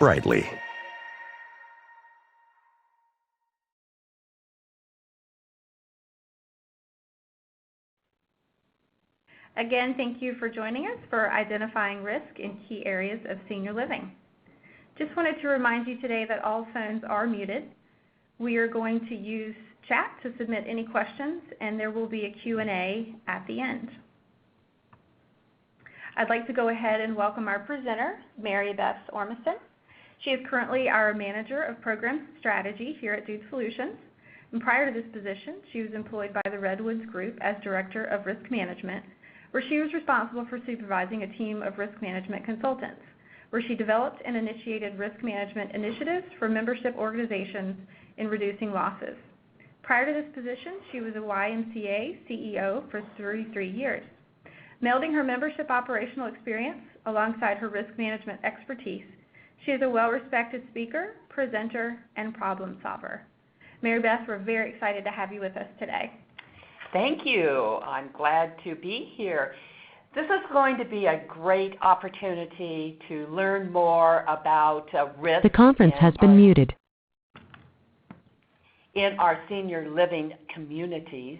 brightly. Again, thank you for joining us for identifying risk in key areas of senior living. Just wanted to remind you today that all phones are muted. We are going to use chat to submit any questions, and there will be a Q&A at the end. I'd like to go ahead and welcome our presenter, Mary Beth Ormiston. She is currently our Manager of Program Strategy here at Dude Solutions. And prior to this position, she was employed by the Redwoods Group as Director of Risk Management, where she was responsible for supervising a team of risk management consultants, where she developed and initiated risk management initiatives for membership organizations in reducing losses. Prior to this position, she was a YMCA CEO for 33 years. Melding her membership operational experience alongside her risk management expertise, she is a well-respected speaker, presenter, and problem solver. Mary Beth, we're very excited to have you with us today. Thank you. I'm glad to be here. This is going to be a great opportunity to learn more about risk. The conference has been muted. In our senior living communities.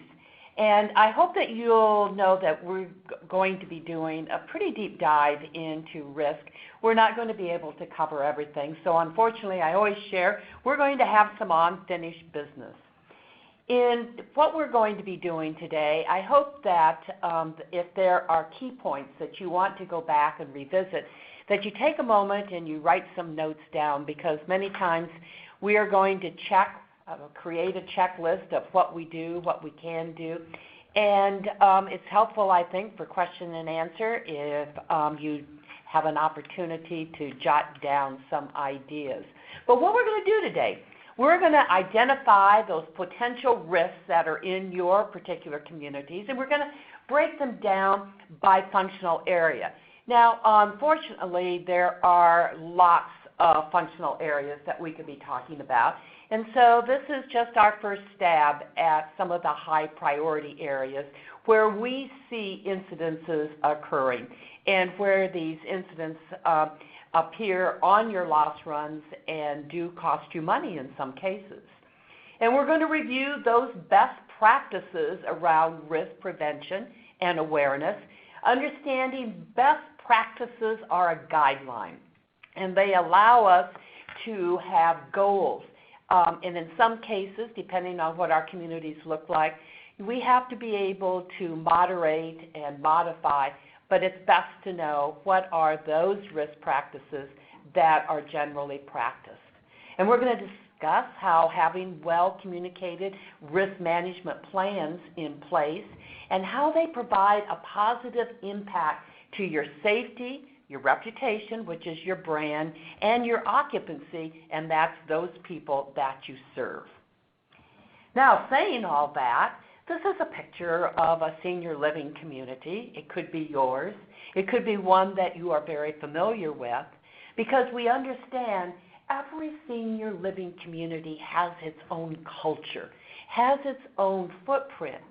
And I hope that you'll know that we're going to be doing a pretty deep dive into risk. We're not going to be able to cover everything. So unfortunately, I always share, we're going to have some unfinished business. In what we're going to be doing today, I hope that if there are key points that you want to go back and revisit, that you take a moment and you write some notes down, because many times we are going to create a checklist of what we do, what we can do, and it's helpful, I think, for question and answer if you have an opportunity to jot down some ideas. But what we're going to do today, we're going to identify those potential risks that are in your particular communities, and we're going to break them down by functional area. Now, unfortunately, there are lots of functional areas that we could be talking about, and so this is just our first stab at some of the high priority areas where we see incidences occurring and where these incidents appear on your loss runs and do cost you money in some cases. And we're going to review those best practices around risk prevention and awareness. Understanding best practices are a guideline, and they allow us to have goals. And in some cases, depending on what our communities look like, we have to be able to moderate and modify, but it's best to know what are those risk practices that are generally practiced. And we're going to discuss how having well-communicated risk management plans in place and how they provide a positive impact to your safety, your reputation, which is your brand, and your occupancy, and that's those people that you serve. Now, saying all that, this is a picture of a senior living community. It could be yours. It could be one that you are very familiar with, because we understand every senior living community has its own culture, has its own footprint.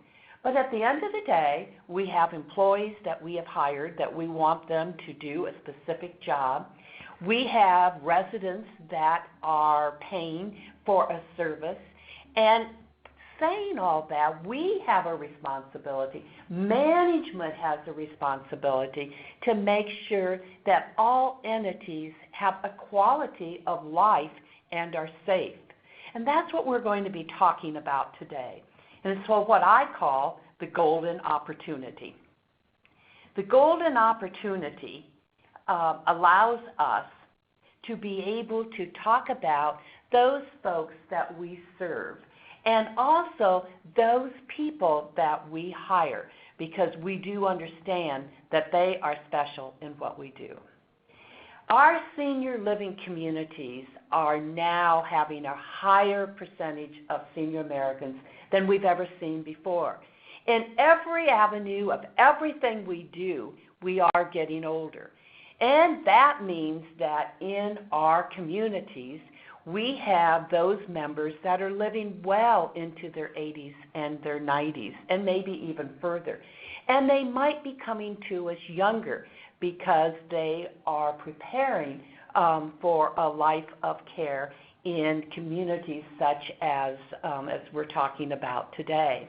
But at the end of the day, we have employees that we have hired that we want them to do a specific job. We have residents that are paying for a service. And saying all that, we have a responsibility. Management has a responsibility to make sure that all entities have a quality of life and are safe. And that's what we're going to be talking about today. And it's what I call the golden opportunity. The golden opportunity allows us to be able to talk about those folks that we serve and also those people that we hire, because we do understand that they are special in what we do. Our senior living communities are now having a higher percentage of senior Americans than we've ever seen before. In every avenue of everything we do, we are getting older. And that means that in our communities, we have those members that are living well into their 80s and their 90s, and maybe even further. And they might be coming to us younger because they are preparing for a life of care in communities such as we're talking about today.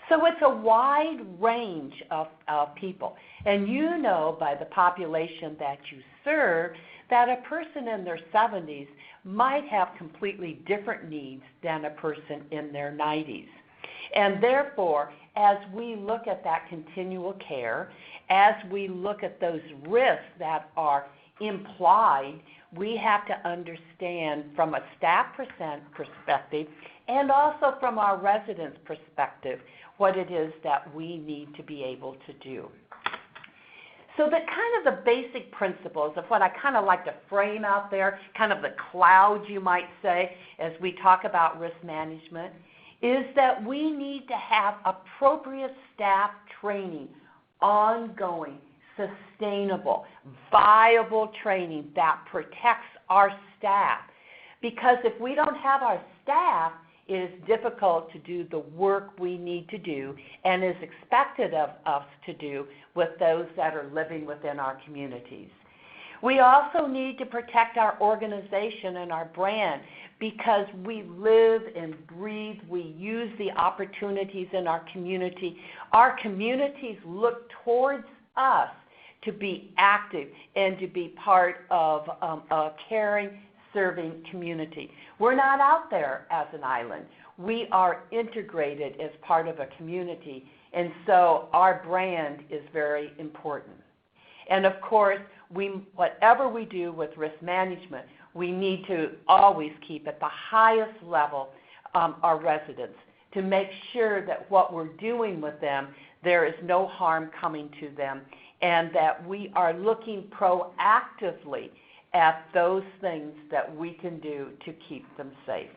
So it's a wide range of people. And you know by the population that you serve that a person in their 70s might have completely different needs than a person in their 90s. And therefore, as we look at that continual care, as we look at those risks that are implied, we have to understand from a staff perspective and also from our residents' perspective what it is that we need to be able to do. So the kind of the basic principles of what I kind of like to frame out there, kind of the clouds you might say, as we talk about risk management, is that we need to have appropriate staff training, ongoing, sustainable, viable training that protects our staff. Because if we don't have our staff, it is difficult to do the work we need to do and is expected of us to do with those that are living within our communities. We also need to protect our organization and our brand because we live and breathe, we use the opportunities in our community. Our communities look towards us to be active and to be part of a caring, serving community. We're not out there as an island. We are integrated as part of a community, and so our brand is very important. And of course, whatever we do with risk management, we need to always keep at the highest level our residents to make sure that what we're doing with them, there is no harm coming to them, and that we are looking proactively at those things that we can do to keep them safe.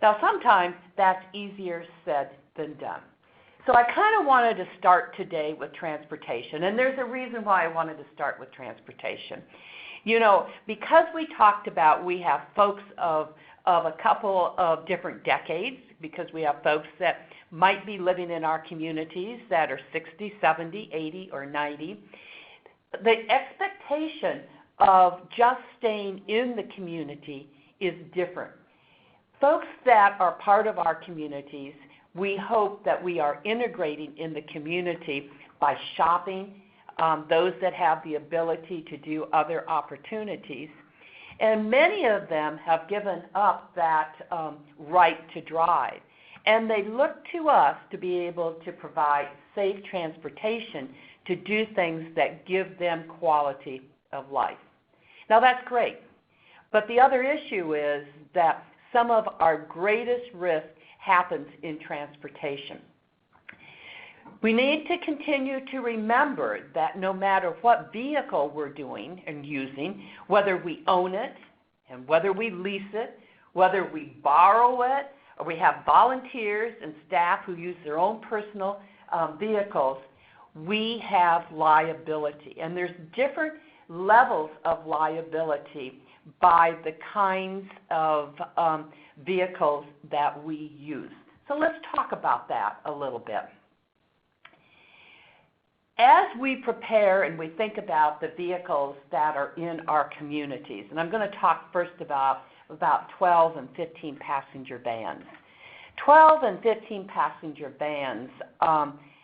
Now, sometimes that's easier said than done. So I kind of wanted to start today with transportation, and there's a reason why I wanted to start with transportation. You know, because we talked about we have folks of a couple of different decades, because we have folks that might be living in our communities that are 60, 70, 80, or 90. The expectation of just staying in the community is different. Folks that are part of our communities, we hope that we are integrating in the community by shopping, those that have the ability to do other opportunities. And many of them have given up that right to drive. And they look to us to be able to provide safe transportation to do things that give them quality of life. Now that's great. But the other issue is that some of our greatest risk happens in transportation. We need to continue to remember that no matter what vehicle we're doing and using, whether we own it and whether we lease it, whether we borrow it, or we have volunteers and staff who use their own personal vehicles, we have liability. And there's different levels of liability by the kinds of vehicles that we use. So let's talk about that a little bit. As we prepare and we think about the vehicles that are in our communities, and I'm going to talk first about 12 and 15 passenger vans. 12 and 15 passenger vans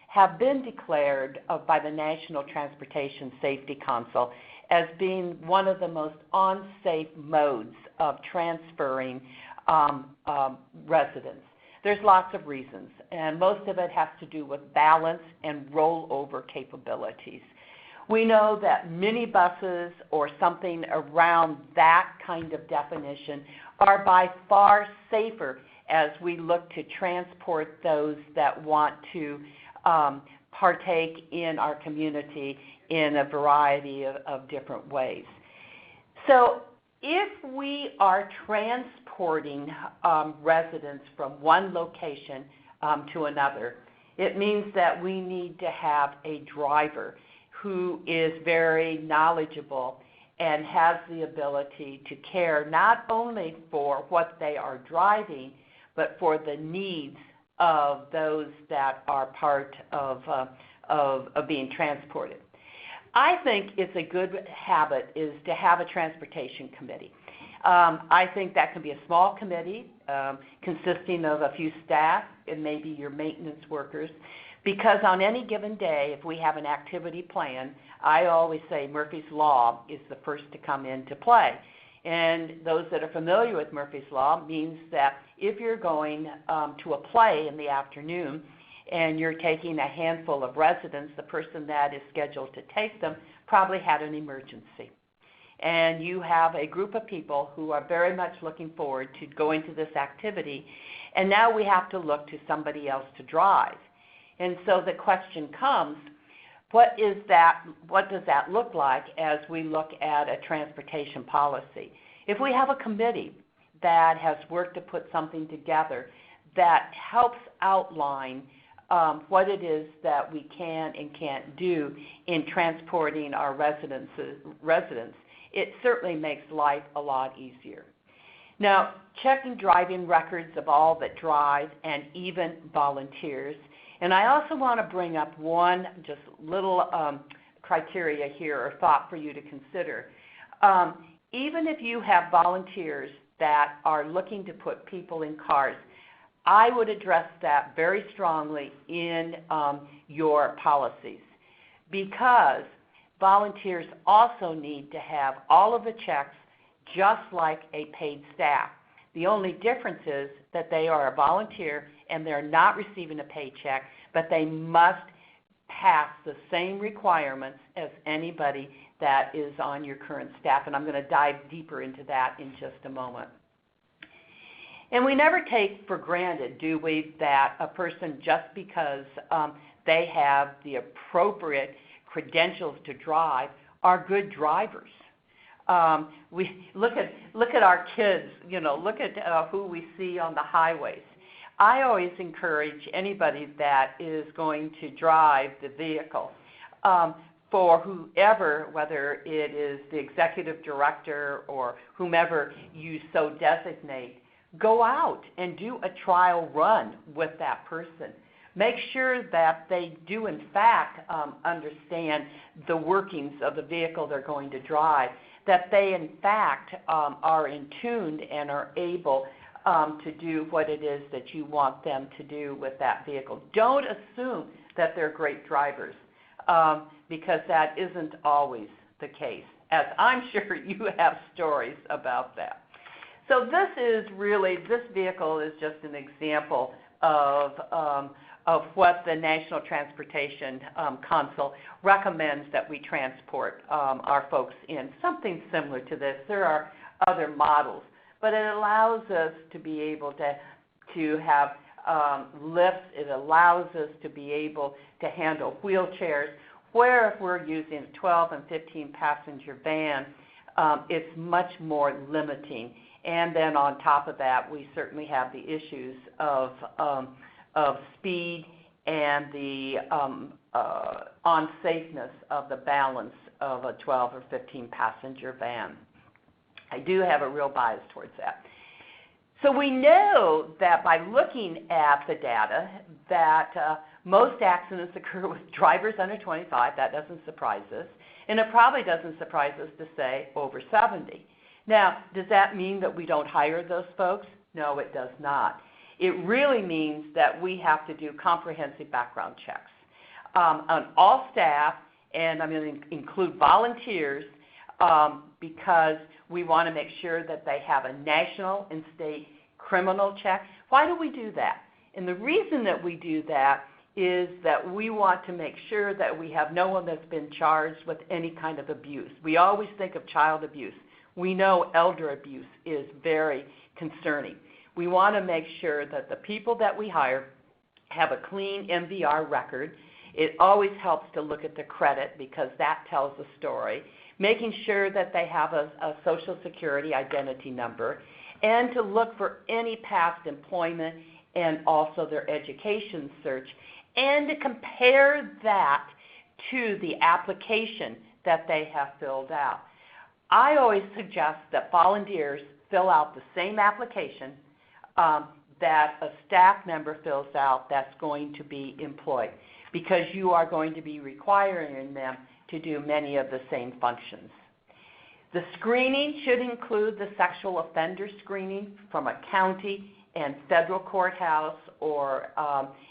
have been declared by the National Transportation Safety Council as being one of the most unsafe modes of transferring residents. There's lots of reasons, and most of it has to do with balance and rollover capabilities. We know that minibuses or something around that kind of definition are by far safer as we look to transport those that want to partake in our community in a variety of different ways. So if we are transporting residents from one location to another, it means that we need to have a driver who is very knowledgeable and has the ability to care not only for what they are driving, but for the needs of those that are part of being transported. I think it's a good habit is to have a transportation committee. I think that can be a small committee consisting of a few staff and maybe your maintenance workers, because on any given day, if we have an activity plan, I always say Murphy's Law is the first to come into play. And those that are familiar with Murphy's Law means that if you're going to a play in the afternoon and you're taking a handful of residents, the person that is scheduled to take them probably had an emergency. And you have a group of people who are very much looking forward to going to this activity, and now we have to look to somebody else to drive. And so the question comes, what does that look like as we look at a transportation policy? If we have a committee that has worked to put something together that helps outline what it is that we can and can't do in transporting our residents, it certainly makes life a lot easier. Now, checking driving records of all that drive and even volunteers. And I also want to bring up one just little criteria here or thought for you to consider. Even if you have volunteers that are looking to put people in cars, I would address that very strongly in your policies, because volunteers also need to have all of the checks just like a paid staff. The only difference is that they are a volunteer and they're not receiving a paycheck, but they must pass the same requirements as anybody that is on your current staff. And I'm going to dive deeper into that in just a moment. And we never take for granted, do we, that a person, just because they have the appropriate credentials to drive, are good drivers. We look at our kids, look at who we see on the highways. I always encourage anybody that is going to drive the vehicle, for whoever, whether it is the executive director or whomever you so designate, go out and do a trial run with that person. Make sure that they do, in fact, understand the workings of the vehicle they're going to drive, that they, in fact, are in tune and are able to do what it is that you want them to do with that vehicle. Don't assume that they're great drivers, because that isn't always the case, as I'm sure you have stories about that. So this vehicle is just an example of what the National Transportation Council recommends that we transport our folks in. Something similar to this. There are other models, but it allows us to be able to have lifts. It allows us to be able to handle wheelchairs, where if we're using a 12 and 15 passenger van, it's much more limiting. And then on top of that, we certainly have the issues of speed and the unsafeness of the balance of a 12 or 15 passenger van. I do have a real bias towards that. So we know that by looking at the data that most accidents occur with drivers under 25. That doesn't surprise us. And it probably doesn't surprise us to say over 70. Now, does that mean that we don't hire those folks? No, it does not. It really means that we have to do comprehensive background checks on all staff, and I'm going to include volunteers, because we want to make sure that they have a national and state criminal check. Why do we do that? And the reason that we do that is that we want to make sure that we have no one that's been charged with any kind of abuse. We always think of child abuse. We know elder abuse is very concerning. We want to make sure that the people that we hire have a clean MVR record. It always helps to look at the credit because that tells a story. Making sure that they have a Social Security identity number, and to look for any past employment and also their education search, and to compare that to the application that they have filled out. I always suggest that volunteers fill out the same application that a staff member fills out that's going to be employed, because you are going to be requiring them to do many of the same functions. The screening should include the sexual offender screening from a county and federal courthouse or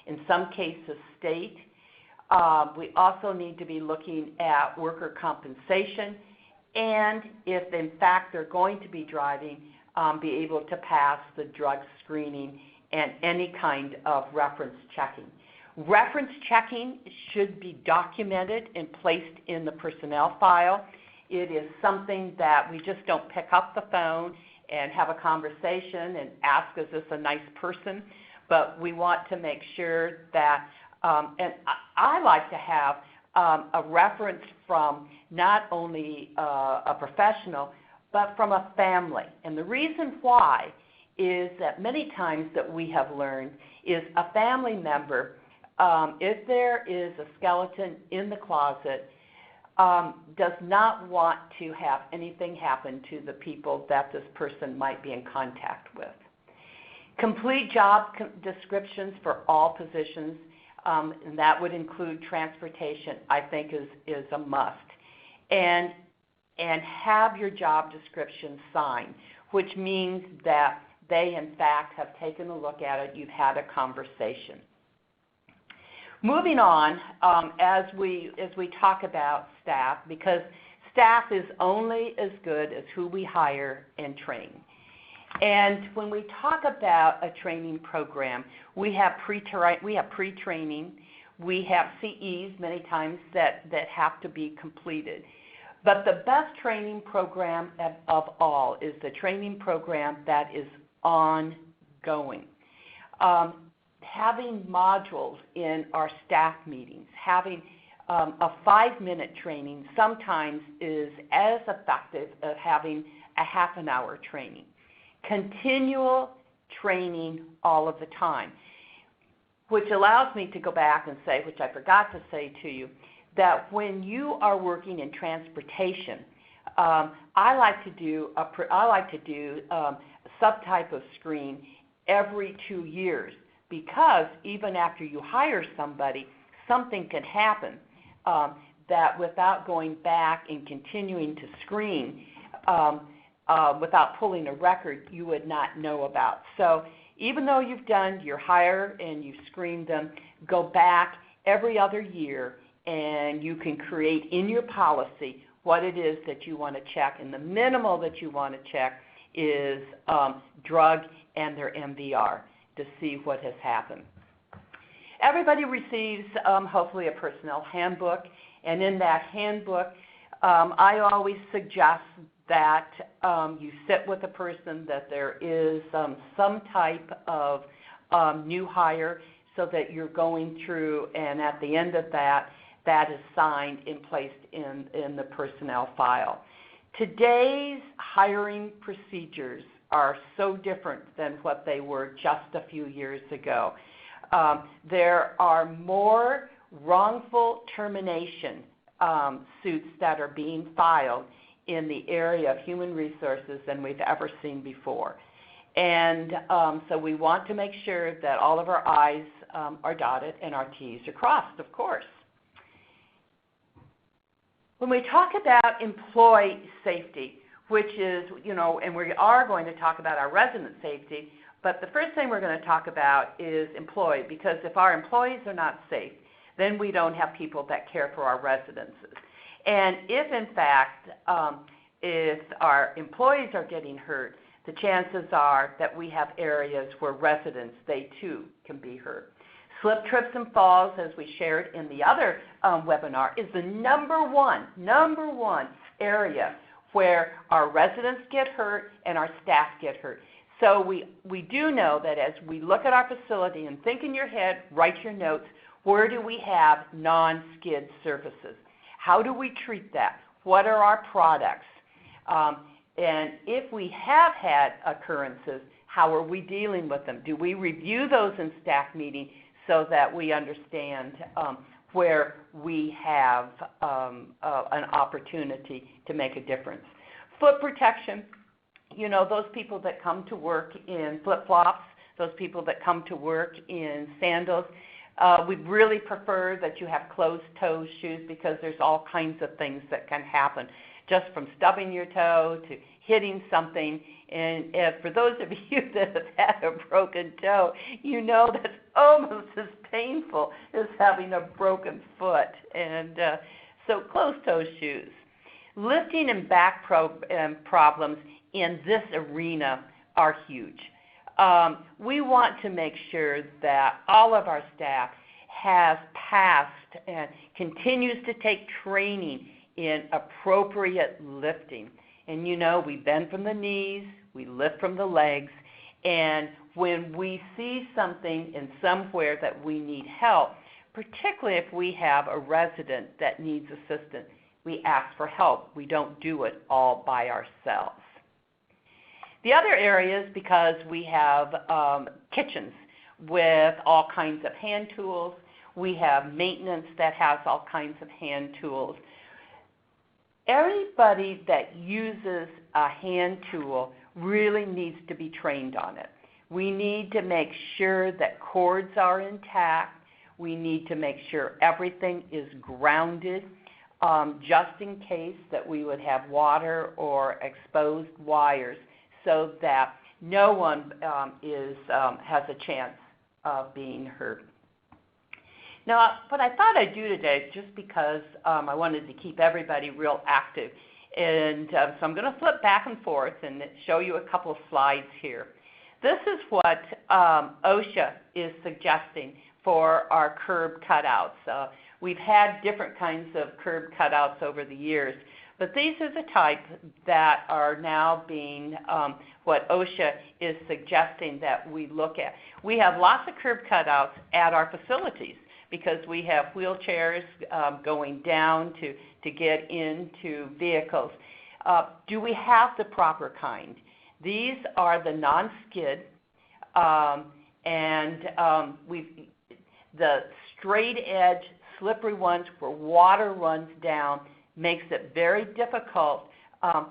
in some cases state. We also need to be looking at worker compensation and if in fact they're going to be driving, be able to pass the drug screening and any kind of reference checking. Reference checking should be documented and placed in the personnel file. It is something that we just don't pick up the phone and have a conversation and ask, is this a nice person? But we want to make sure that, and I like to have a reference from not only a professional, but from a family. And the reason why is that many times that we have learned is a family member, if there is a skeleton in the closet, does not want to have anything happen to the people that this person might be in contact with. Complete job descriptions for all positions, and that would include transportation, I think is a must. And have your job description signed, which means that they in fact have taken a look at it, you've had a conversation. Moving on, as we talk about staff, because staff is only as good as who we hire and train. And when we talk about a training program, we have pre-training, we have CEs many times that have to be completed. But the best training program of all is the training program that is ongoing. Having modules in our staff meetings, having a 5-minute training sometimes is as effective as having a half an hour training. Continual training all of the time, which allows me to go back and say, which I forgot to say to you, that when you are working in transportation, I like to do a subtype of screen every 2 years. Because even after you hire somebody, something can happen that without going back and continuing to screen, without pulling a record, you would not know about. So even though you've done your hire and you've screened them, go back every other year and you can create in your policy what it is that you want to check. And the minimal that you want to check is drug and their MVR, to see what has happened. Everybody receives hopefully a personnel handbook, and in that handbook I always suggest that you sit with a person, that there is some type of new hire so that you're going through, and at the end of that, that is signed and placed in the personnel file. Today's hiring procedures are so different than what they were just a few years ago. There are more wrongful termination suits that are being filed in the area of human resources than we've ever seen before. And so we want to make sure that all of our I's are dotted and our T's are crossed, of course. When we talk about employee safety, which is, and we are going to talk about our resident safety, but the first thing we're going to talk about is employee, because if our employees are not safe, then we don't have people that care for our residences. And if, in fact, if our employees are getting hurt, the chances are that we have areas where residents, they too can be hurt. Slip, trips, and falls, as we shared in the other webinar, is the number one area where our residents get hurt and our staff get hurt. So we do know that as we look at our facility and think in your head, write your notes, where do we have non-skid surfaces? How do we treat that? What are our products? And if we have had occurrences, how are we dealing with them? Do we review those in staff meeting so that we understand where we have an opportunity to make a difference? Foot protection, those people that come to work in flip-flops, those people that come to work in sandals, We'd really prefer that you have closed-toe shoes because there's all kinds of things that can happen, just from stubbing your toe to hitting something. And for those of you that have had a broken toe, you know that's almost as painful as having a broken foot. And so closed-toe shoes. Lifting and back problems in this arena are huge. We want to make sure that all of our staff has passed and continues to take training in appropriate lifting. And you know, we bend from the knees, we lift from the legs, and when we see something in somewhere that we need help, particularly if we have a resident that needs assistance, we ask for help. We don't do it all by ourselves. The other areas, because we have kitchens with all kinds of hand tools, we have maintenance that has all kinds of hand tools. Everybody that uses a hand tool really needs to be trained on it. We need to make sure that cords are intact. We need to make sure everything is grounded, just in case that we would have water or exposed wires, so that no one has a chance of being hurt. Now, what I thought I'd do today, just because I wanted to keep everybody real active, and so I'm going to flip back and forth and show you a couple of slides here. This is what OSHA is suggesting for our curb cutouts. We've had different kinds of curb cutouts over the years, but these are the type that are now being what OSHA is suggesting that we look at. We have lots of curb cutouts at our facilities because we have wheelchairs going down to get into vehicles. Do we have the proper kind? These are the non-skid, the straight edge, slippery ones where water runs down makes it very difficult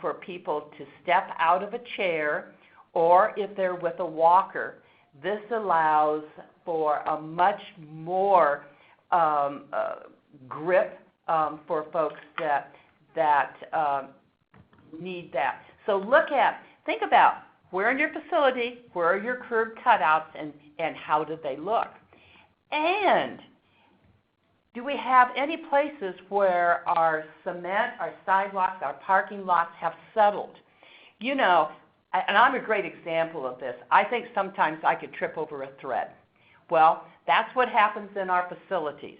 for people to step out of a chair, or if they're with a walker. This allows for a much more grip for folks that need that. So think about where in your facility, where are your curb cutouts, and how do they look? And do we have any places where our cement, our sidewalks, our parking lots have settled? You know, and I'm a great example of this. I think sometimes I could trip over a thread. Well, that's what happens in our facilities.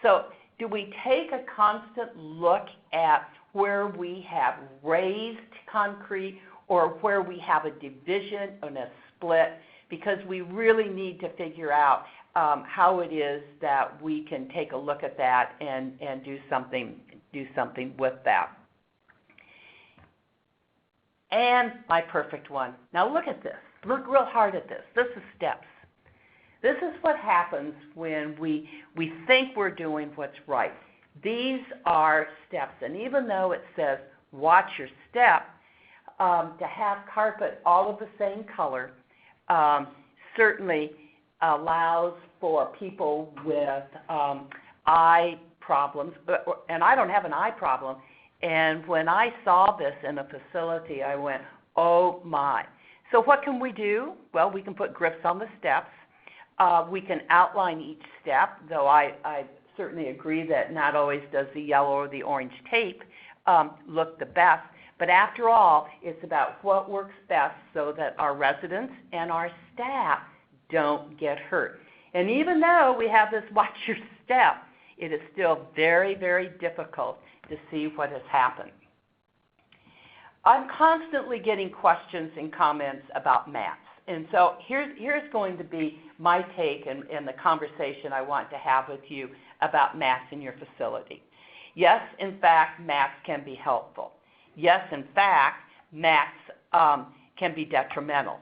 So do we take a constant look at where we have raised concrete or where we have a division and a split? Because we really need to figure out how it is that we can take a look at that and do something with that. And my perfect one. Now look at this. Look real hard at this. This is steps. This is what happens when we think we're doing what's right. These are steps, and even though it says watch your step, to have carpet all of the same color certainly allows for people with eye problems, and I don't have an eye problem. And when I saw this in a facility, I went, oh my. So what can we do? Well, we can put grips on the steps. We can outline each step, though I certainly agree that not always does the yellow or the orange tape look the best. But after all, it's about what works best so that our residents and our staff don't get hurt. And even though we have this watch your step, it is still very, very difficult to see what has happened. I'm constantly getting questions and comments about mats. And so here's going to be my take and the conversation I want to have with you about mats in your facility. Yes, in fact, mats can be helpful. Yes, in fact, mats can be detrimental.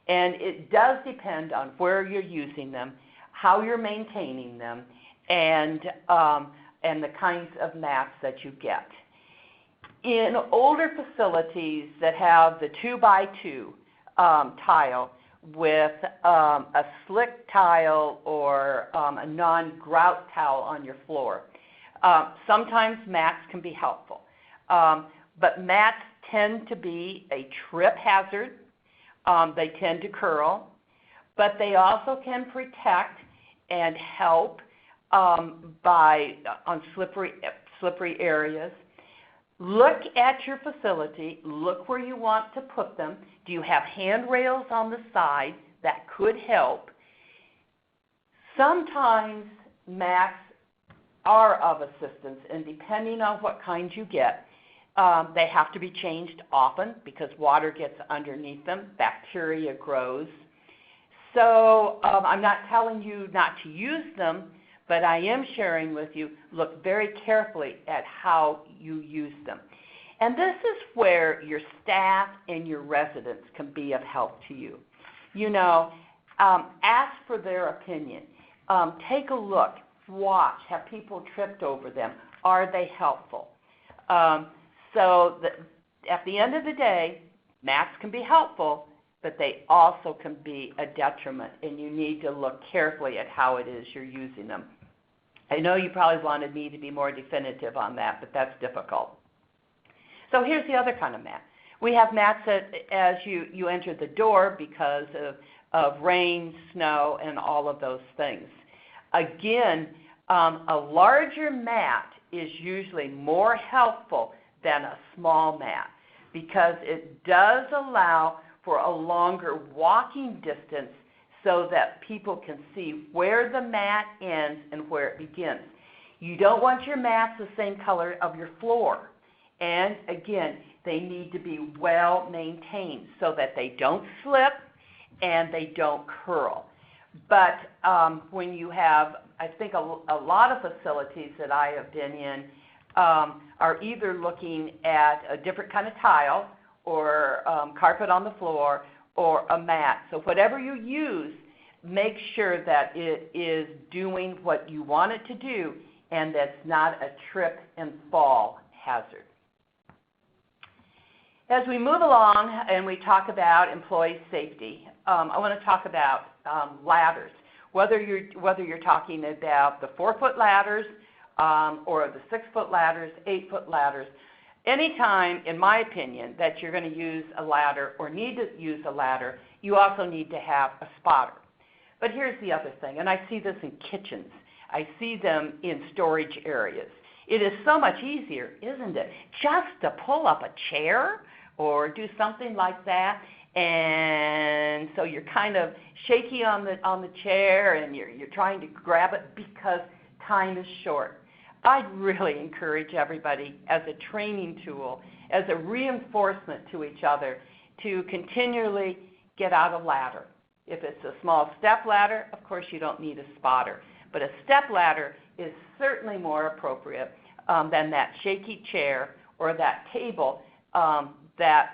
And it does depend on where you're using them, how you're maintaining them, and the kinds of mats that you get. In older facilities that have the 2x2 tile, with a slick tile or a non-grout towel on your floor. Sometimes mats can be helpful, but mats tend to be a trip hazard. They tend to curl, but they also can protect and help on slippery areas. Look at your facility. Look where you want to put them. Do you have handrails on the side? That could help. Sometimes mats are of assistance, and depending on what kind you get, they have to be changed often because water gets underneath them, bacteria grows. So I'm not telling you not to use them, but I am sharing with you, look very carefully at how you use them. And this is where your staff and your residents can be of help to you. You know, ask for their opinion. Take a look, watch, have people tripped over them? Are they helpful? So that at the end of the day, mats can be helpful, but they also can be a detriment, and you need to look carefully at how it is you're using them. I know you probably wanted me to be more definitive on that, but that's difficult. So here's the other kind of mat. We have mats that as you enter the door because of rain, snow, and all of those things. Again, a larger mat is usually more helpful than a small mat because it does allow for a longer walking distance so that people can see where the mat ends and where it begins. You don't want your mats the same color of your floor. And again, they need to be well maintained so that they don't slip and they don't curl. But when you have, I think a lot of facilities that I have been in are either looking at a different kind of tile or carpet on the floor or a mat. So whatever you use, make sure that it is doing what you want it to do and that's not a trip and fall hazard. As we move along and we talk about employee safety, I want to talk about ladders. Whether you're talking about the 4-foot ladders or the 6-foot ladders, 8-foot ladders, anytime, in my opinion, that you're going to use a ladder or need to use a ladder, you also need to have a spotter. But here's the other thing, and I see this in kitchens. I see them in storage areas. It is so much easier, isn't it, just to pull up a chair or do something like that, and so you're kind of shaky on the chair and you're trying to grab it because time is short. I'd really encourage everybody as a training tool, as a reinforcement to each other, to continually get out a ladder. If it's a small step ladder, of course you don't need a spotter, but a step ladder is certainly more appropriate than that shaky chair or that table that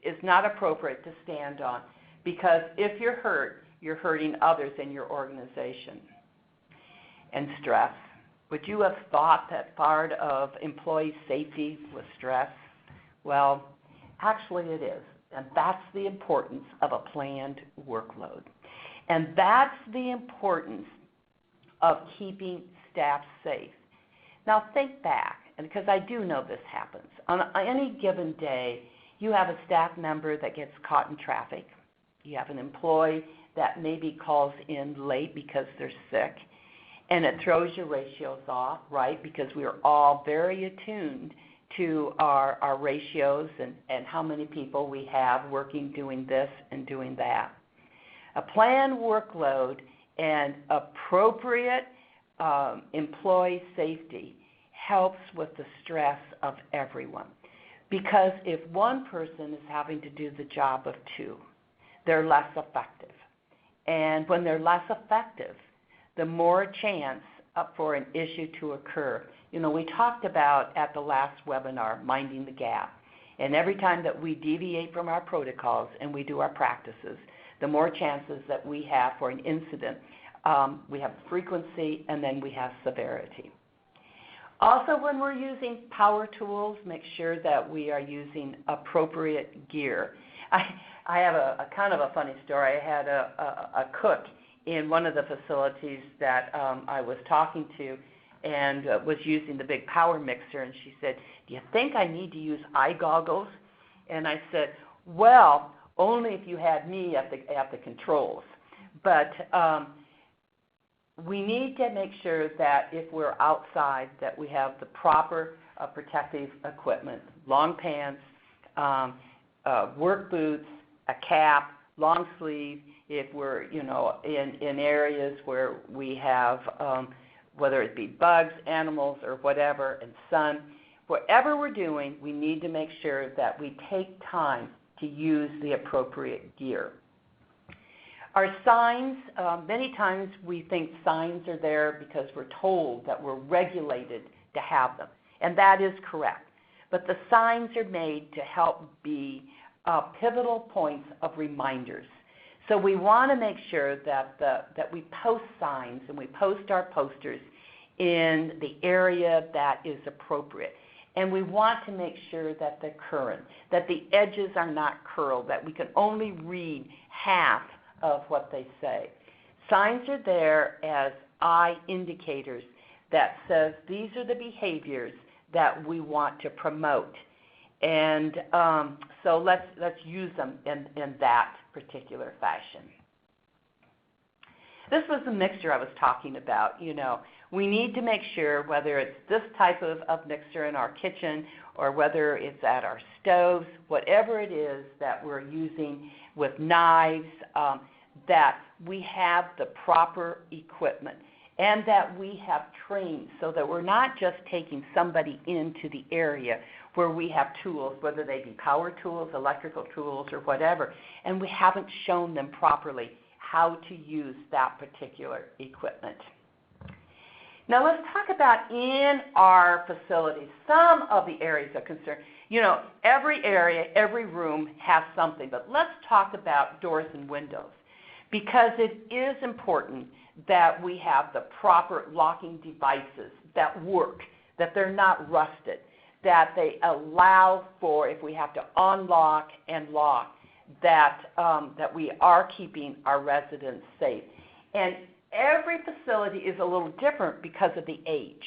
is not appropriate to stand on, because if you're hurt, you're hurting others in your organization. And stress. Would you have thought that part of employee safety was stress? Well, actually it is, and that's the importance of a planned workload. And that's the importance of keeping staff safe. Now think back, and because I do know this happens. On any given day, you have a staff member that gets caught in traffic. You have an employee that maybe calls in late because they're sick, and it throws your ratios off, right? Because we are all very attuned to our ratios and how many people we have working doing this and doing that. A planned workload and appropriate employee safety helps with the stress of everyone. Because if one person is having to do the job of two, they're less effective. And when they're less effective, the more chance for an issue to occur. You know, we talked about at the last webinar, minding the gap. And every time that we deviate from our protocols and we do our practices, the more chances that we have for an incident. We have frequency and then we have severity. Also, when we're using power tools, make sure that we are using appropriate gear. I have a kind of a funny story. I had a cook in one of the facilities that I was talking to, and was using the big power mixer, and she said, "Do you think I need to use eye goggles?" And I said, "Well, only if you had me at the controls." But we need to make sure that if we're outside, that we have the proper protective equipment: long pants, work boots, a cap, long sleeve. If we're, in areas where we have, whether it be bugs, animals, or whatever, and sun, whatever we're doing, we need to make sure that we take time to use the appropriate gear. Our signs, many times we think signs are there because we're told that we're regulated to have them, and that is correct. But the signs are made to help be pivotal points of reminders. So we want to make sure that we post signs and we post our posters in the area that is appropriate. And we want to make sure that they're current, that the edges are not curled, that we can only read half of what they say. Signs are there as eye indicators that says these are the behaviors that we want to promote. And so let's use them in that particular fashion. This was the mixture I was talking about. We need to make sure, whether it's this type of mixer in our kitchen or whether it's at our stoves, whatever it is that we're using with knives, that we have the proper equipment and that we have trained so that we're not just taking somebody into the area where we have tools, whether they be power tools, electrical tools, or whatever, and we haven't shown them properly how to use that particular equipment. Now let's talk about in our facilities some of the areas of concern. Every area, every room has something, but let's talk about doors and windows, because it is important that we have the proper locking devices that work, that they're not rusted, that they allow for, if we have to unlock and lock, that we are keeping our residents safe. And every facility is a little different because of the age.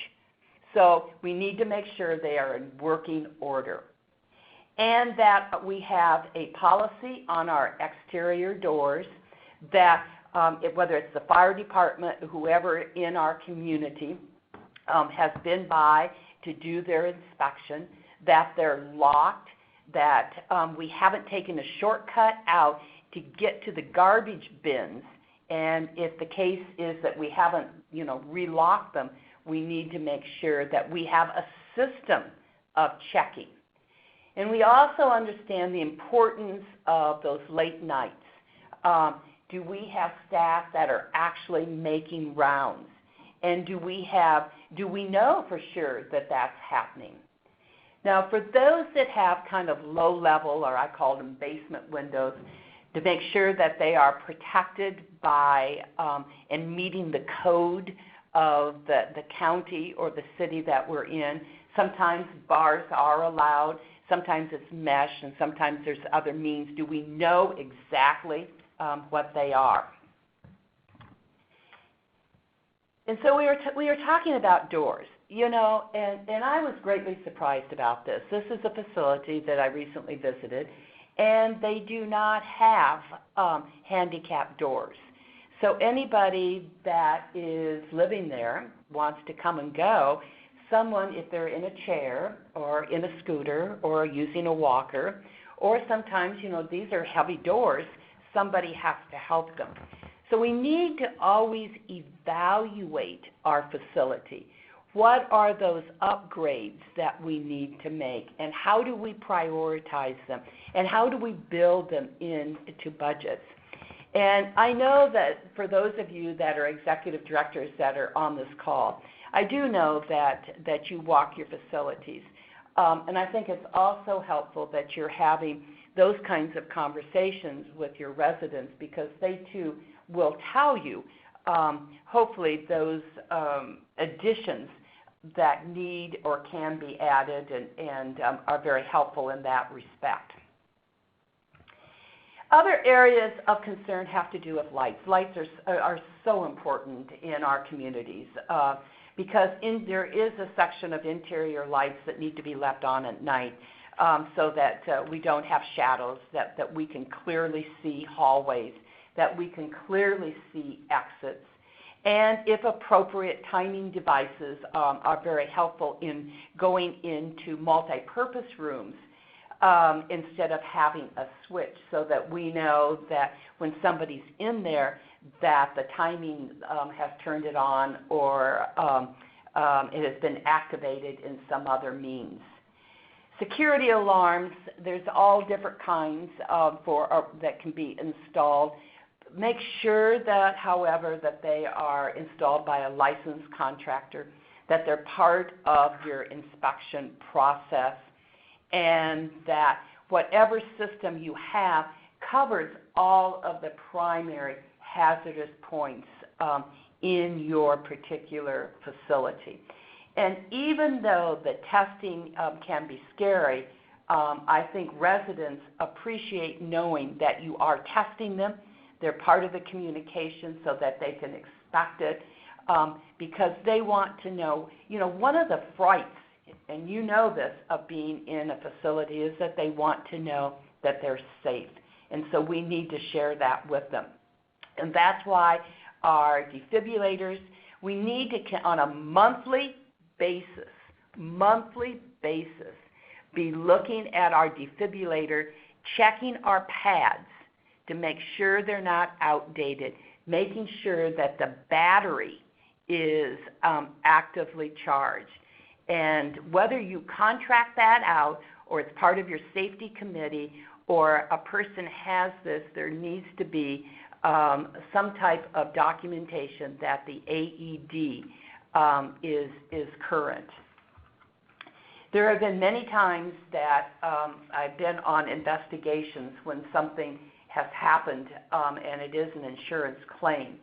So we need to make sure they are in working order. And that we have a policy on our exterior doors that whether it's the fire department, whoever in our community has been by to do their inspection, that they're locked, that we haven't taken a shortcut out to get to the garbage bins. And if the case is that we haven't, relocked them, we need to make sure that we have a system of checking. And we also understand the importance of those late nights. Do we have staff that are actually making rounds? And do we know for sure that that's happening? Now, for those that have kind of low level, or I call them basement windows, to make sure that they are protected by and meeting the code of the county or the city that we're in. Sometimes bars are allowed, sometimes it's mesh, and sometimes there's other means. Do we know exactly what they are? And so we were talking about doors, and I was greatly surprised about this. This is a facility that I recently visited, and they do not have handicap doors. So anybody that is living there wants to come and go. Someone, if they're in a chair or in a scooter or using a walker, or sometimes, these are heavy doors, somebody has to help them. So we need to always evaluate our facility. What are those upgrades that we need to make, and how do we prioritize them, and how do we build them into budgets? And I know that for those of you that are executive directors that are on this call, I do know that you walk your facilities. And I think it's also helpful that you're having those kinds of conversations with your residents, because they too will tell you, hopefully, those additions that need or can be added and are very helpful in that respect. Other areas of concern have to do with lights. Lights are so important in our communities because there is a section of interior lights that need to be left on at night so that we don't have shadows, that we can clearly see hallways, that we can clearly see exits. And if appropriate, timing devices are very helpful in going into multi-purpose rooms instead of having a switch, so that we know that when somebody's in there that the timing has turned it on or it has been activated in some other means. Security alarms, there's all different kinds that can be installed. Make sure that, however, that they are installed by a licensed contractor, that they're part of your inspection process, and that whatever system you have covers all of the primary hazardous points in your particular facility. And even though the testing can be scary, I think residents appreciate knowing that you are testing them. They're part of the communication so that they can expect it because they want to know, one of the frights, and you know this, of being in a facility is that they want to know that they're safe. And so we need to share that with them. And that's why our defibrillators, we need to, on a monthly basis, be looking at our defibrillator, checking our pads to make sure they're not outdated, making sure that the battery is actively charged. And whether you contract that out or it's part of your safety committee or a person has this, there needs to be some type of documentation that the AED is current. There have been many times that I've been on investigations when something has happened and it is an insurance claim,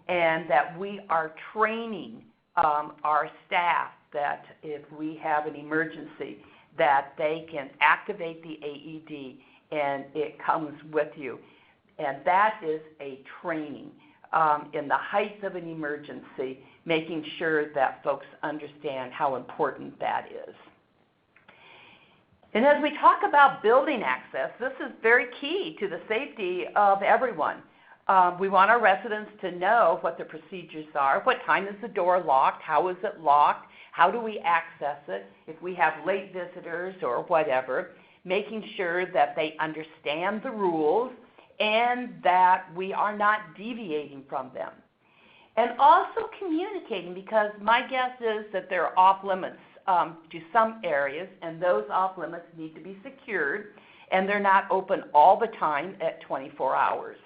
and that we are training our staff that if we have an emergency, that they can activate the AED and it comes with you. And that is a training in the height of an emergency, making sure that folks understand how important that is. And as we talk about building access, this is very key to the safety of everyone. We want our residents to know what the procedures are. What time is the door locked? How is it locked? How do we access it if we have late visitors or whatever? Making sure that they understand the rules and that we are not deviating from them. And also communicating, because my guess is that they're off limits to some areas, and those off limits need to be secured, and they're not open all the time at 24 hours.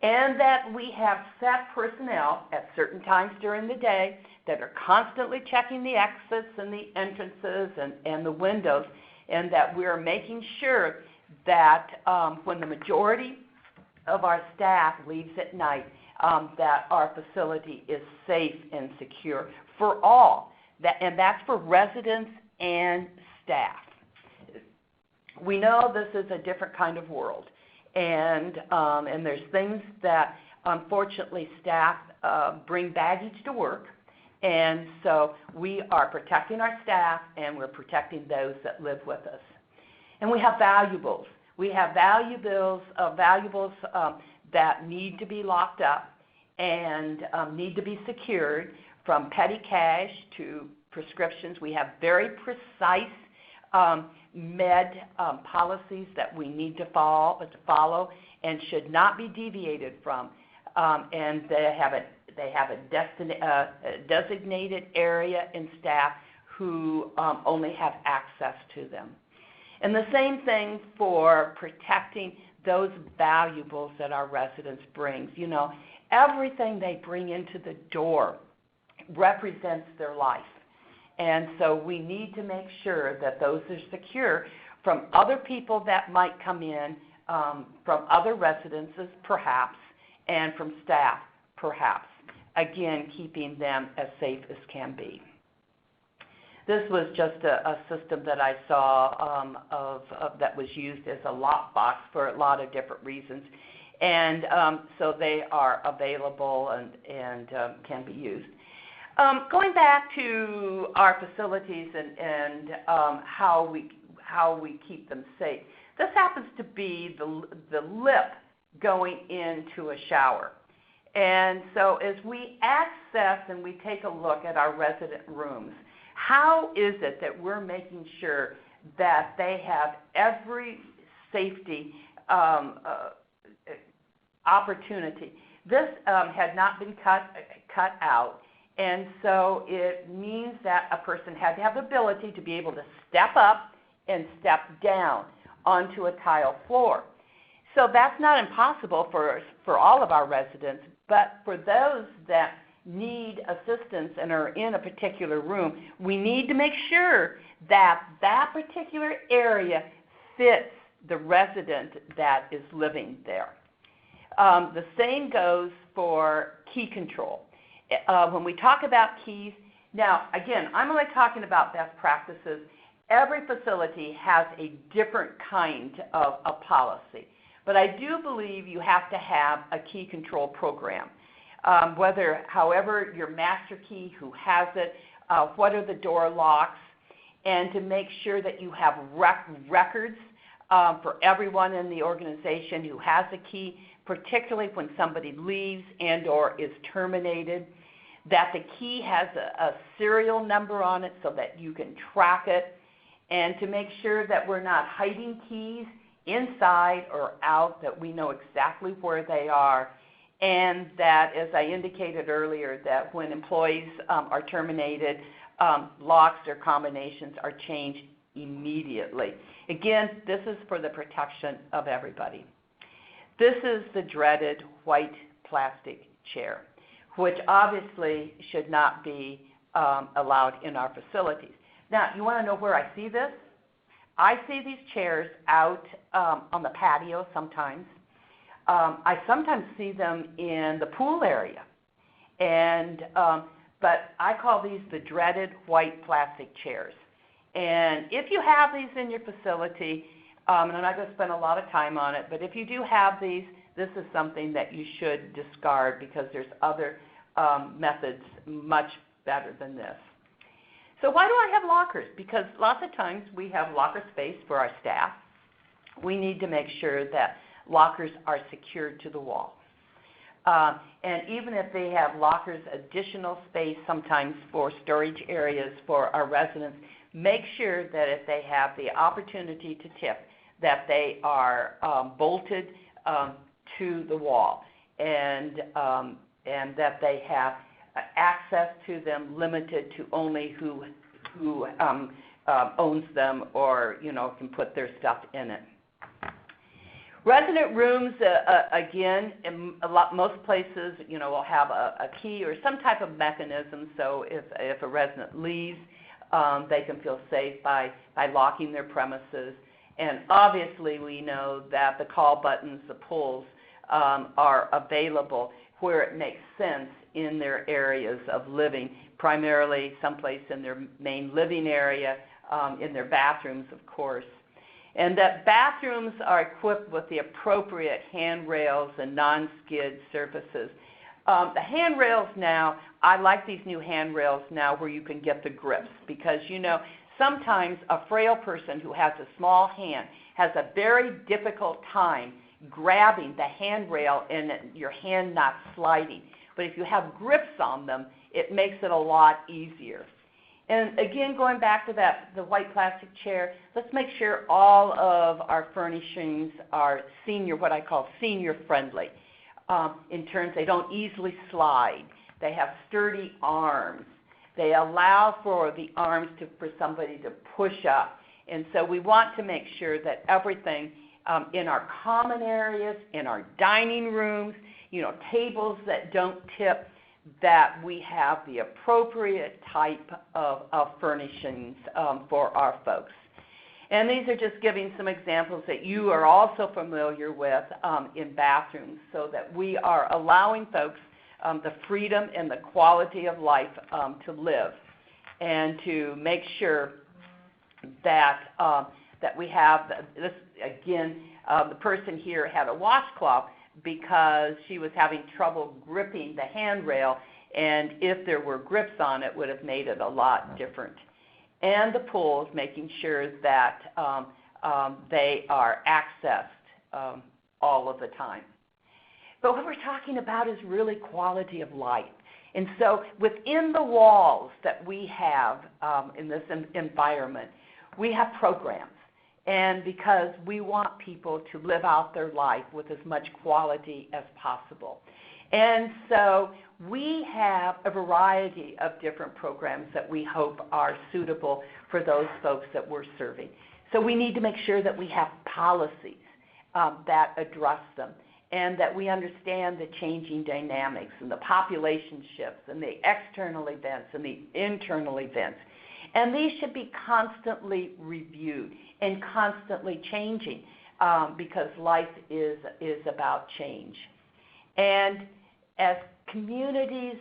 And that we have set personnel at certain times during the day that are constantly checking the exits and the entrances and the windows, and that we're making sure that when the majority of our staff leaves at night, that our facility is safe and secure for all. And that's for residents and staff. We know this is a different kind of world, and there's things that unfortunately staff bring baggage to work, and so we are protecting our staff and we're protecting those that live with us. And we have valuables. We have valuables that need to be locked up and need to be secured, from petty cash to prescriptions. We have very precise med policies that we need to follow and should not be deviated from. And they have a designated area in staff who only have access to them. And the same thing for protecting those valuables that our residents bring. Everything they bring into the door represents their life. And so we need to make sure that those are secure from other people that might come in, from other residences perhaps, and from staff perhaps. Again, keeping them as safe as can be. This was just a system that I saw that was used as a lockbox for a lot of different reasons. And so they are available and can be used. Going back to our facilities and how we keep them safe, this happens to be the lip going into a shower. And so as we access and we take a look at our resident rooms, how is it that we're making sure that they have every safety opportunity? This had not been cut out, and so it means that a person had to have the ability to be able to step up and step down onto a tile floor. So that's not impossible for all of our residents, but for those that need assistance and are in a particular room, we need to make sure that that particular area fits the resident that is living there. The same goes for key control. When we talk about keys, now again, I'm only talking about best practices. Every facility has a different kind of a policy, but I do believe you have to have a key control program. However your master key, who has it, what are the door locks, and to make sure that you have records for everyone in the organization who has a key, particularly when somebody leaves and or is terminated, that the key has a serial number on it so that you can track it, and to make sure that we're not hiding keys inside or out, that we know exactly where they are, and that, as I indicated earlier, that when employees are terminated, locks or combinations are changed immediately. Again, this is for the protection of everybody. This is the dreaded white plastic chair, which obviously should not be allowed in our facilities. Now, you want to know where I see this? I see these chairs out on the patio sometimes. I sometimes see them in the pool area, but I call these the dreaded white plastic chairs. And if you have these in your facility, and I'm not going to spend a lot of time on it, but if you do have these, this is something that you should discard because there's other methods much better than this. So why do I have lockers? Because lots of times we have locker space for our staff. We need to make sure that lockers are secured to the wall. And even if they have lockers, additional space sometimes for storage areas for our residents, make sure that if they have the opportunity to tip, that they are bolted to the wall, and that they have access to them limited to only who owns them or can put their stuff in it. Resident rooms, again, in most places, will have a key or some type of mechanism. So if a resident leaves, they can feel safe by locking their premises. And obviously, we know that the call buttons, the pulls, are available where it makes sense in their areas of living, primarily someplace in their main living area, in their bathrooms, of course. And that bathrooms are equipped with the appropriate handrails and non-skid surfaces. The handrails now, I like these new handrails now where you can get the grips, because sometimes a frail person who has a small hand has a very difficult time grabbing the handrail and your hand not sliding. But if you have grips on them, it makes it a lot easier. And again, going back to the white plastic chair, let's make sure all of our furnishings are what I call senior friendly. In terms, they don't easily slide. They have sturdy arms. They allow for the arms for somebody to push up. And so we want to make sure that everything in our common areas, in our dining rooms, tables that don't tip, that we have the appropriate type of furnishings for our folks. And these are just giving some examples that you are also familiar with in bathrooms, so that we are allowing folks the freedom and the quality of life to live. and to make sure that that we have this again. The person here had a washcloth because she was having trouble gripping the handrail, and if there were grips on it, would have made it a lot different. And the pools, making sure that they are accessed all of the time. But what we're talking about is really quality of life. And so within the walls that we have in this environment, we have programs. And because we want people to live out their life with as much quality as possible. And so we have a variety of different programs that we hope are suitable for those folks that we're serving. So we need to make sure that we have policies that address them, and that we understand the changing dynamics and the population shifts and the external events and the internal events. And these should be constantly reviewed and constantly changing because life is about change. And as communities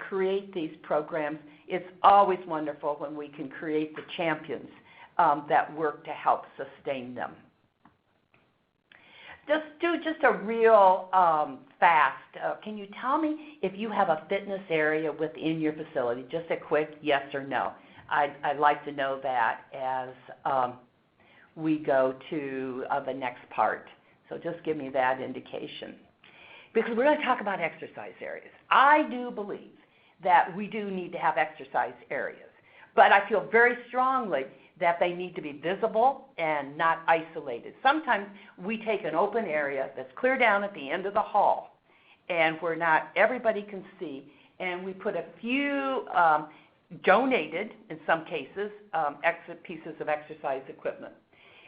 create these programs, it's always wonderful when we can create the champions that work to help sustain them. Just a real fast, can you tell me if you have a fitness area within your facility? Just a quick yes or no. I'd like to know that as we go to the next part. So just give me that indication. Because we're going to talk about exercise areas. I do believe that we do need to have exercise areas. But I feel very strongly that they need to be visible and not isolated. Sometimes we take an open area that's clear down at the end of the hall and where not everybody can see, and we put a few donated, in some cases, pieces of exercise equipment.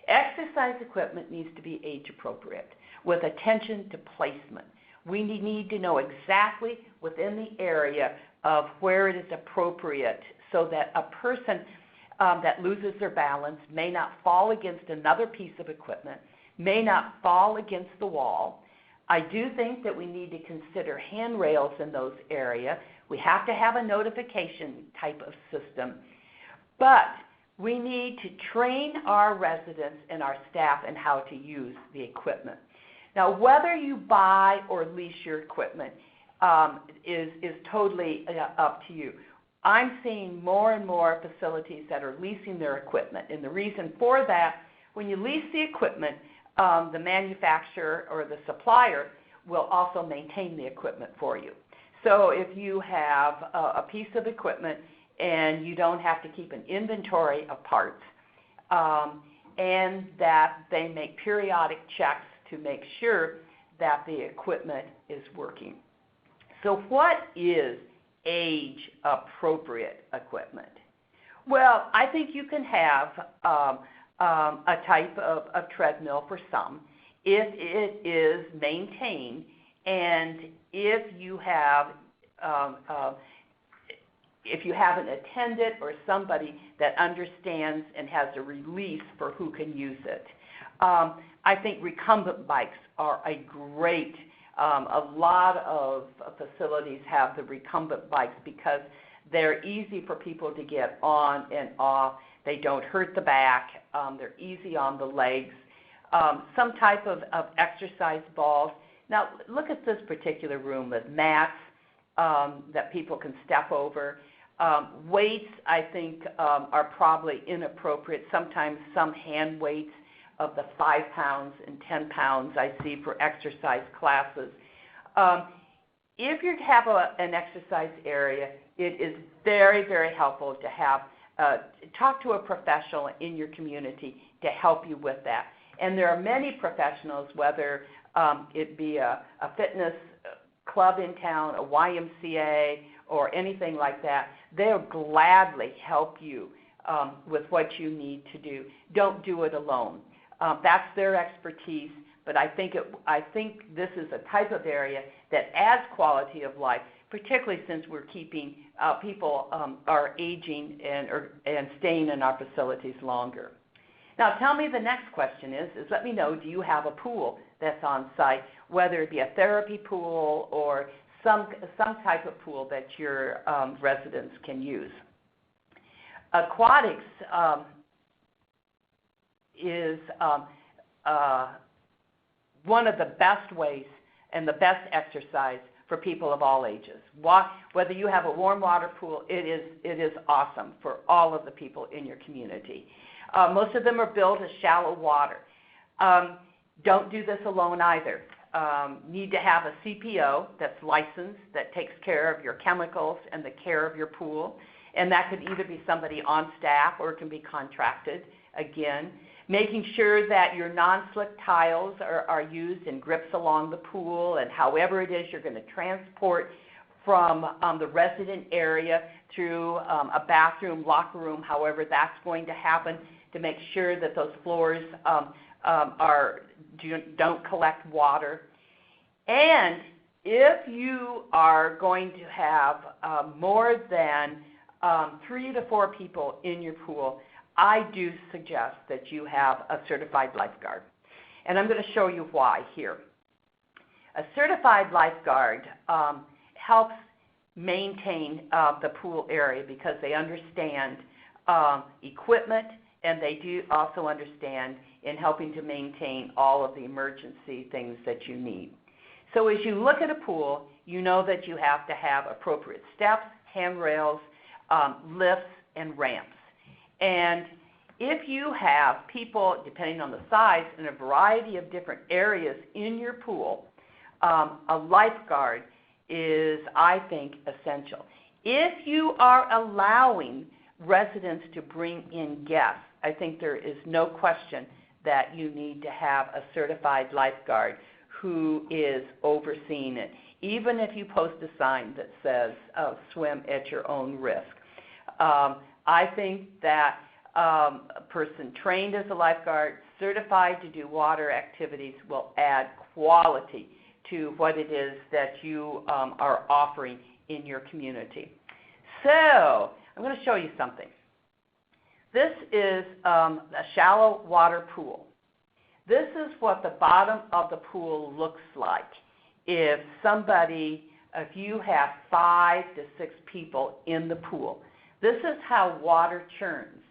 Exercise equipment needs to be age appropriate with attention to placement. We need to know exactly within the area of where it is appropriate so that a person that loses their balance may not fall against another piece of equipment, may not fall against the wall. I do think that we need to consider handrails in those areas. We have to have a notification type of system. But we need to train our residents and our staff in how to use the equipment. Now, whether you buy or lease your equipment is totally up to you. I'm seeing more and more facilities that are leasing their equipment. And the reason for that, when you lease the equipment, the manufacturer or the supplier will also maintain the equipment for you. So if you have a piece of equipment and you don't have to keep an inventory of parts, and that they make periodic checks to make sure that the equipment is working. So what is age-appropriate equipment? Well, I think you can have a type of treadmill for some if it is maintained, and if you have an attendant or somebody that understands and has a release for who can use it. I think recumbent bikes are a great, a lot of facilities have the recumbent bikes because they're easy for people to get on and off. They don't hurt the back. They're easy on the legs. Some type of exercise balls. Now, look at this particular room with mats that people can step over. Weights, I think, are probably inappropriate. Sometimes some hand weights of the 5 pounds and 10 pounds I see for exercise classes. If you have an exercise area, it is very, very helpful to have talk to a professional in your community to help you with that. And there are many professionals, whether it be a fitness club in town, a YMCA, or anything like that, they'll gladly help you with what you need to do. Don't do it alone. That's their expertise, but I think this is a type of area that adds quality of life, particularly since we're keeping people are aging and staying in our facilities longer. Now, tell me the next question is let me know, do you have a pool that's on site, whether it be a therapy pool or some type of pool that your residents can use? aquatics is one of the best ways and the best exercise for people of all ages. Whether you have a warm water pool, it is awesome for all of the people in your community. Most of them are built as shallow water. Don't do this alone either. Need to have a CPO that's licensed, that takes care of your chemicals and the care of your pool. And that could either be somebody on staff or it can be contracted. Again, making sure that your non-slip tiles are used in grips along the pool, and however it is you're going to transport from the resident area through a bathroom, locker room, however that's going to happen, to make sure that those floors don't collect water. And if you are going to have more than 3 to 4 people in your pool, I do suggest that you have a certified lifeguard. And I'm going to show you why here. A certified lifeguard helps maintain the pool area because they understand equipment, and they do also understand in helping to maintain all of the emergency things that you need. So as you look at a pool, you know that you have to have appropriate steps, handrails, lifts, and ramps. And if you have people, depending on the size, in a variety of different areas in your pool, a lifeguard is, I think, essential. If you are allowing residents to bring in guests, I think there is no question that you need to have a certified lifeguard who is overseeing it, even if you post a sign that says swim at your own risk. I think that a person trained as a lifeguard, certified to do water activities, will add quality to what it is that you are offering in your community. So I'm going to show you something. This is a shallow water pool. This is what the bottom of the pool looks like if you have 5 to 6 people in the pool. This is how water churns.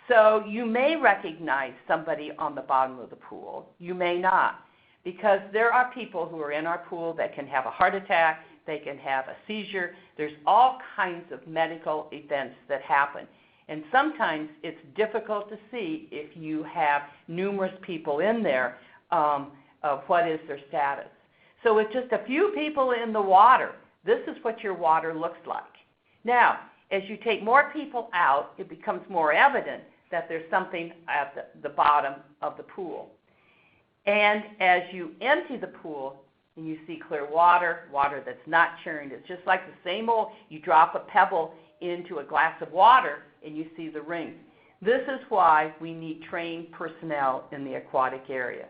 So you may recognize somebody on the bottom of the pool. You may not, because there are people who are in our pool that can have a heart attack, they can have a seizure. There's all kinds of medical events that happen. And sometimes it's difficult to see if you have numerous people in there of what is their status. So with just a few people in the water, this is what your water looks like. Now, as you take more people out, it becomes more evident that there's something at the bottom of the pool. And as you empty the pool and you see clear water, water that's not churned, it's just like the same old, you drop a pebble into a glass of water and you see the rings. This is why we need trained personnel in the aquatic area.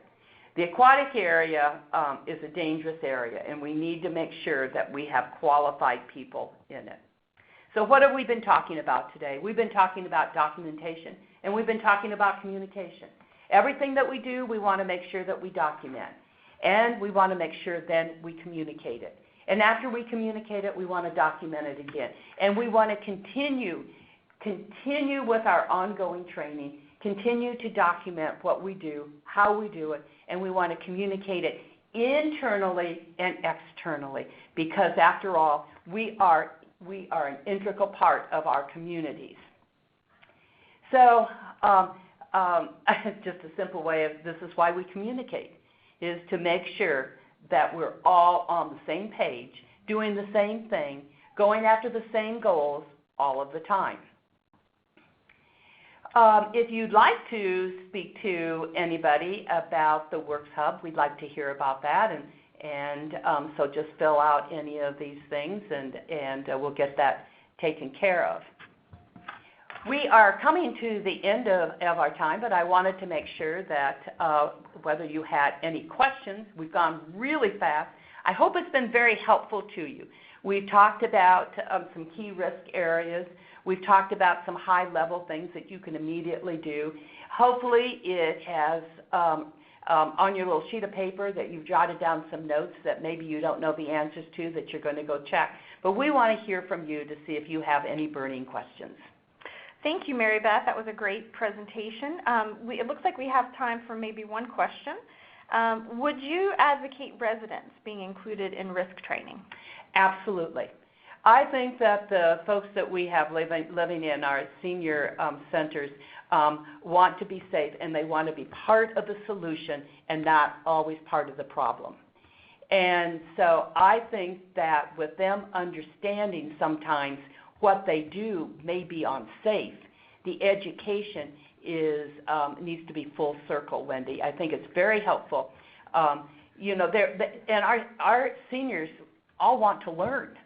The aquatic area is a dangerous area, and we need to make sure that we have qualified people in it. So what have we been talking about today? We've been talking about documentation, and we've been talking about communication. Everything that we do, we want to make sure that we document, and we want to make sure then we communicate it. And after we communicate it, we want to document it again. And we want to continue with our ongoing training, continue to document what we do, how we do it, and we want to communicate it internally and externally, because after all, we are an integral part of our communities. So just a simple way of, this is why we communicate, is to make sure that we're all on the same page, doing the same thing, going after the same goals all of the time. If you'd like to speak to anybody about the Works Hub, we'd like to hear about that, and so just fill out any of these things, and we'll get that taken care of. We are coming to the end of our time, but I wanted to make sure that whether you had any questions, we've gone really fast. I hope it's been very helpful to you. We've talked about some key risk areas. We've talked about some high-level things that you can immediately do. Hopefully it has, on your little sheet of paper, that you've jotted down some notes that maybe you don't know the answers to that you're going to go check. But we want to hear from you to see if you have any burning questions. Thank you, Mary Beth. That was a great presentation. It looks like we have time for maybe one question. Would you advocate residents being included in risk training? Absolutely. I think that the folks that we have living in our senior centers want to be safe, and they want to be part of the solution and not always part of the problem. And so I think that with them understanding sometimes what they do may be unsafe, the education needs to be full circle, Wendy. I think it's very helpful. And our seniors all want to learn.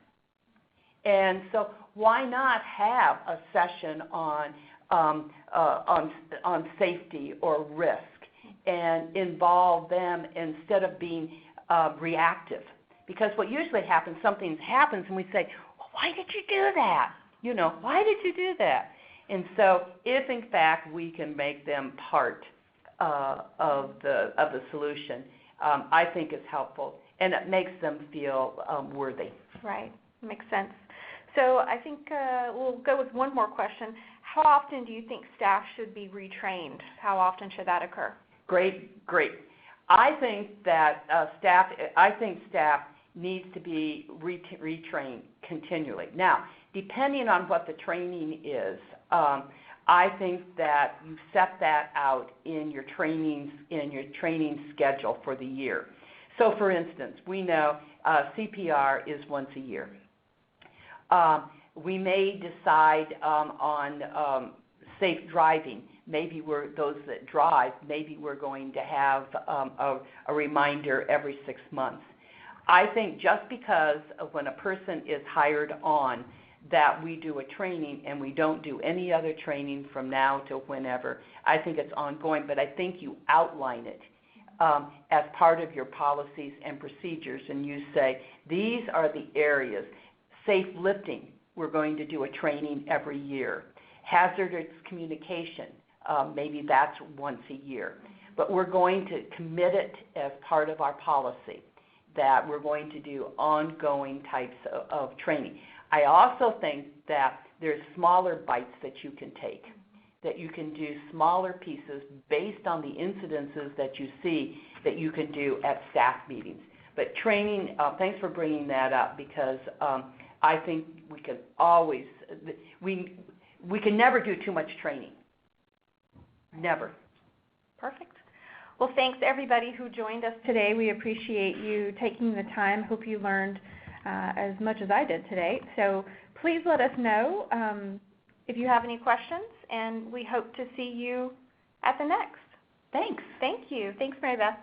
And so why not have a session on safety or risk and involve them instead of being reactive? Because what usually happens, something happens and we say, well, why did you do that? Why did you do that? And so if in fact we can make them part of the solution, I think it's helpful, and it makes them feel worthy. Right, makes sense. So I think we'll go with one more question. How often do you think staff should be retrained? How often should that occur? Great. I think that staff needs to be retrained continually. Now, depending on what the training is, I think that you set that out in your training schedule for the year. So, for instance, we know CPR is once a year. We may decide on safe driving. Maybe those that drive, maybe we're going to have a reminder every 6 months. I think just because when a person is hired on that we do a training and we don't do any other training from now till whenever, I think it's ongoing, but I think you outline it as part of your policies and procedures, and you say, these are the areas. Safe lifting, we're going to do a training every year. Hazardous communication, maybe that's once a year. But we're going to commit it as part of our policy that we're going to do ongoing types of training. I also think that there's smaller bites that you can take, that you can do smaller pieces based on the incidences that you see that you can do at staff meetings. But training, thanks for bringing that up, because I think we can always, we can never do too much training. Never. Perfect. Well, thanks everybody who joined us today. We appreciate you taking the time. Hope you learned as much as I did today. So please let us know if you have any questions, and we hope to see you at the next. Thanks. Thank you. Thanks, Mary Beth.